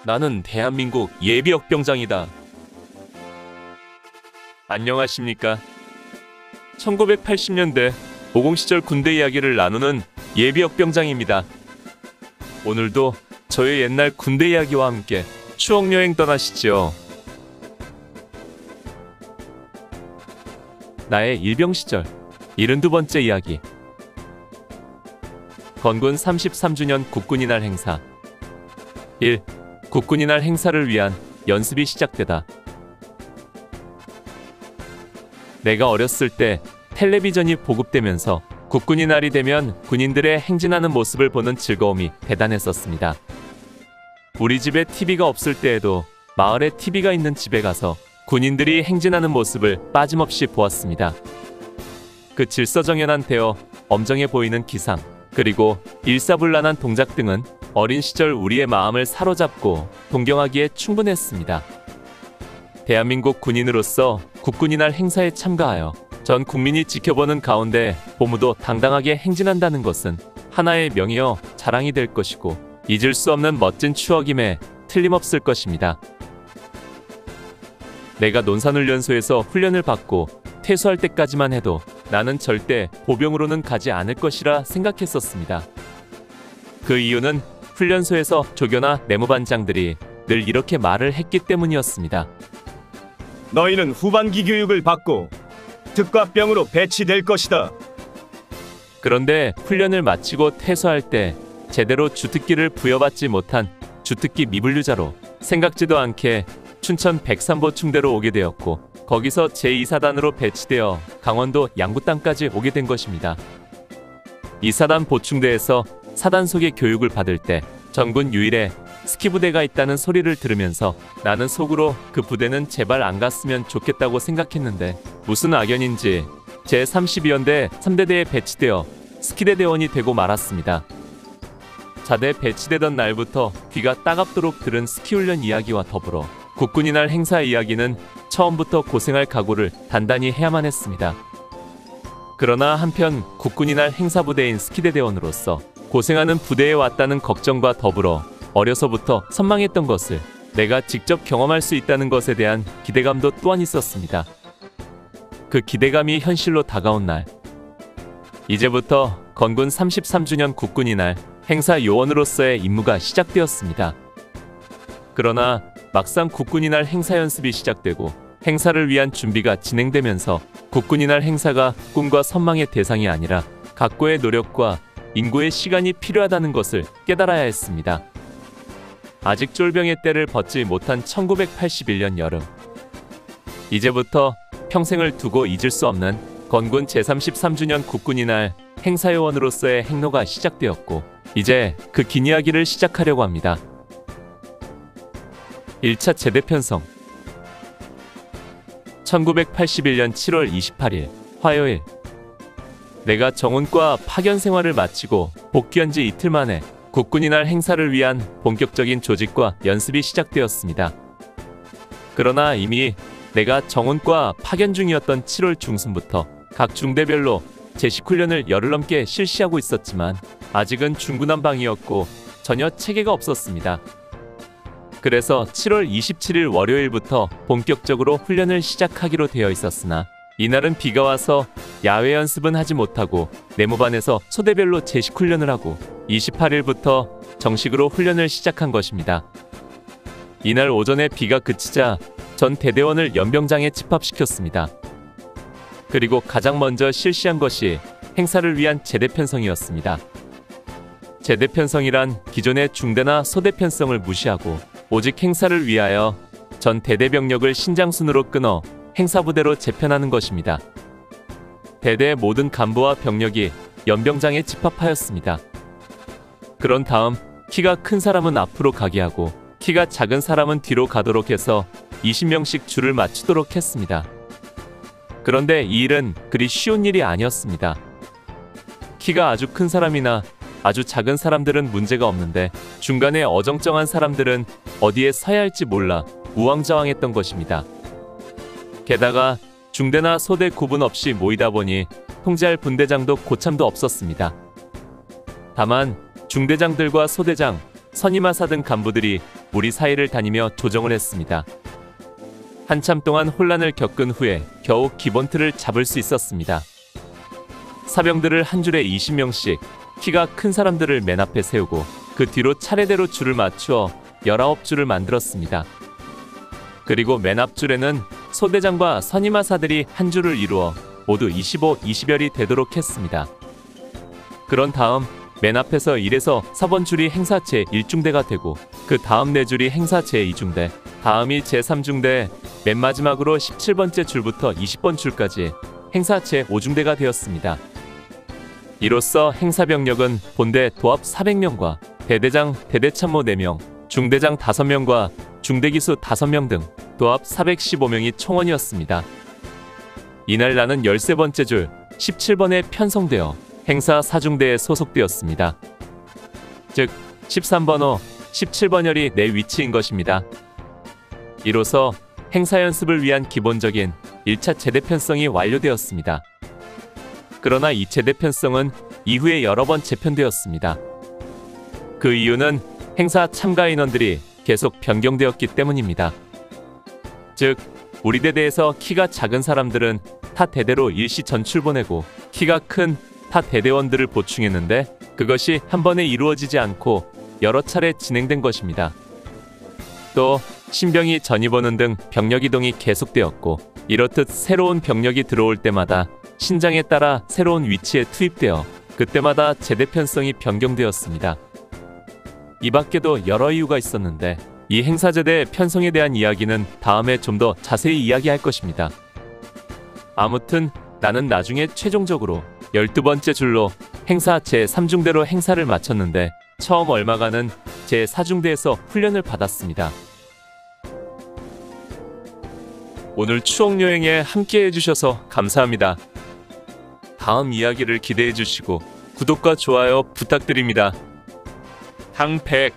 나는 대한민국 예비역병장이다. 안녕하십니까? 1980년대 50 시절 군대 이야기를 나누는 예비역병장입니다. 오늘도 저의 옛날 군대 이야기와 함께 추억여행 떠나시죠. 나의 일병 시절 72번째 이야기. 건군 33주년 국군이날 행사. 1. 국군이날 행사를 위한 연습이 시작되다. 내가 어렸을 때 텔레비전이 보급되면서 국군이날이 되면 군인들의 행진하는 모습을 보는 즐거움이 대단했었습니다. 우리 집에 TV가 없을 때에도 마을에 TV가 있는 집에 가서 군인들이 행진하는 모습을 빠짐없이 보았습니다. 그 질서정연한 대어, 엄정해 보이는 기상, 그리고 일사불란한 동작 등은 어린 시절 우리의 마음을 사로잡고 동경하기에 충분했습니다. 대한민국 군인으로서 국군이날 행사에 참가하여 전 국민이 지켜보는 가운데 보무도 당당하게 행진한다는 것은 하나의 명예여 자랑이 될 것이고 잊을 수 없는 멋진 추억임에 틀림없을 것입니다. 내가 논산훈련소에서 훈련을 받고 퇴소할 때까지만 해도 나는 절대 보병으로는 가지 않을 것이라 생각했었습니다. 그 이유는 훈련소에서 조교나 내무반장들이 늘 이렇게 말을 했기 때문이었습니다. 너희는 후반기 교육을 받고 특과병으로 배치될 것이다. 그런데 훈련을 마치고 퇴소할 때 제대로 주특기를 부여받지 못한 주특기 미분류자로 생각지도 않게 춘천 103보 충대로 오게 되었고, 거기서 제2사단으로 배치되어 강원도 양구땅까지 오게 된 것입니다. 이 사단 보충대에서 사단 속의 교육을 받을 때 전군 유일의 스키부대가 있다는 소리를 들으면서 나는 속으로 그 부대는 제발 안 갔으면 좋겠다고 생각했는데 무슨 악연인지 제32연대 3대대에 배치되어 스키대 대원이 되고 말았습니다. 자대 배치되던 날부터 귀가 따갑도록 들은 스키훈련 이야기와 더불어 국군이날 행사 이야기는 처음부터 고생할 각오를 단단히 해야만 했습니다. 그러나 한편 국군이날 행사부대인 스키대 대원으로서 고생하는 부대에 왔다는 걱정과 더불어 어려서부터 선망했던 것을 내가 직접 경험할 수 있다는 것에 대한 기대감도 또한 있었습니다. 그 기대감이 현실로 다가온 날, 이제부터 건군 33주년 국군이날 행사 요원으로서의 임무가 시작되었습니다. 그러나 막상 국군이날 행사 연습이 시작되고 행사를 위한 준비가 진행되면서 국군이날 행사가 꿈과 선망의 대상이 아니라 각고의 노력과 인고의 시간이 필요하다는 것을 깨달아야 했습니다. 아직 쫄병의 때를 벗지 못한 1981년 여름, 이제부터 평생을 두고 잊을 수 없는 건군 제33주년 국군이날 행사요원으로서의 행로가 시작되었고, 이제 그 긴 이야기를 시작하려고 합니다. 1차 제대 편성. 1981년 7월 28일 화요일, 내가 정훈과 파견 생활을 마치고 복귀한 지 이틀 만에 국군이날 행사를 위한 본격적인 조직과 연습이 시작되었습니다. 그러나 이미 내가 정훈과 파견 중이었던 7월 중순부터 각 중대별로 제식훈련을 열흘 넘게 실시하고 있었지만 아직은 중구난방이었고 전혀 체계가 없었습니다. 그래서 7월 27일 월요일부터 본격적으로 훈련을 시작하기로 되어 있었으나 이날은 비가 와서 야외 연습은 하지 못하고 내무반에서 소대별로 제식훈련을 하고 28일부터 정식으로 훈련을 시작한 것입니다. 이날 오전에 비가 그치자 전 대대원을 연병장에 집합시켰습니다. 그리고 가장 먼저 실시한 것이 행사를 위한 제대 편성이었습니다. 제대 편성이란 기존의 중대나 소대 편성을 무시하고 오직 행사를 위하여 전 대대병력을 신장순으로 끊어 행사부대로 재편하는 것입니다. 대대의 모든 간부와 병력이 연병장에 집합하였습니다. 그런 다음 키가 큰 사람은 앞으로 가게 하고 키가 작은 사람은 뒤로 가도록 해서 20명씩 줄을 맞추도록 했습니다. 그런데 이 일은 그리 쉬운 일이 아니었습니다. 키가 아주 큰 사람이나 아주 작은 사람들은 문제가 없는데 중간에 어정쩡한 사람들은 어디에 서야 할지 몰라 우왕좌왕했던 것입니다. 게다가 중대나 소대 구분 없이 모이다 보니 통제할 분대장도 고참도 없었습니다. 다만 중대장들과 소대장, 선임하사 등 간부들이 우리 사이를 다니며 조정을 했습니다. 한참 동안 혼란을 겪은 후에 겨우 기본 틀을 잡을 수 있었습니다. 사병들을 한 줄에 20명씩 키가 큰 사람들을 맨 앞에 세우고 그 뒤로 차례대로 줄을 맞추어 19줄을 만들었습니다. 그리고 맨 앞줄에는 소대장과 선임하사들이 한 줄을 이루어 모두 25, 20열이 되도록 했습니다. 그런 다음 맨 앞에서 1에서 4번 줄이 행사 제1중대가 되고 그 다음 4줄이 행사 제2중대, 다음이 제3중대, 맨 마지막으로 17번째 줄부터 20번 줄까지 행사 제5중대가 되었습니다. 이로써 행사병력은 본대 도합 400명과 대대장, 대대참모 4명, 중대장 5명과 중대기수 5명 등 도합 415명이 총원이었습니다. 이날 나는 13번째 줄 17번에 편성되어 행사 4중대에 소속되었습니다. 즉 13번호, 17번열이 내 위치인 것입니다. 이로써 행사 연습을 위한 기본적인 1차 제대 편성이 완료되었습니다. 그러나 이 제대 편성은 이후에 여러 번 재편되었습니다. 그 이유는 행사 참가 인원들이 계속 변경되었기 때문입니다. 즉, 우리 대대에서 키가 작은 사람들은 타 대대로 일시 전출 보내고 키가 큰 타 대대원들을 보충했는데 그것이 한 번에 이루어지지 않고 여러 차례 진행된 것입니다. 또 신병이 전입 오는 등 병력 이동이 계속되었고 이렇듯 새로운 병력이 들어올 때마다 신장에 따라 새로운 위치에 투입되어 그때마다 제대 편성이 변경되었습니다. 이 밖에도 여러 이유가 있었는데 이 행사제대 편성에 대한 이야기는 다음에 좀 더 자세히 이야기할 것입니다. 아무튼 나는 나중에 최종적으로 12번째 줄로 행사 제3중대로 행사를 마쳤는데 처음 얼마간은 제4중대에서 훈련을 받았습니다. 오늘 추억여행에 함께 해주셔서 감사합니다. 다음 이야기를 기대해 주시고 구독과 좋아요 부탁드립니다. 항백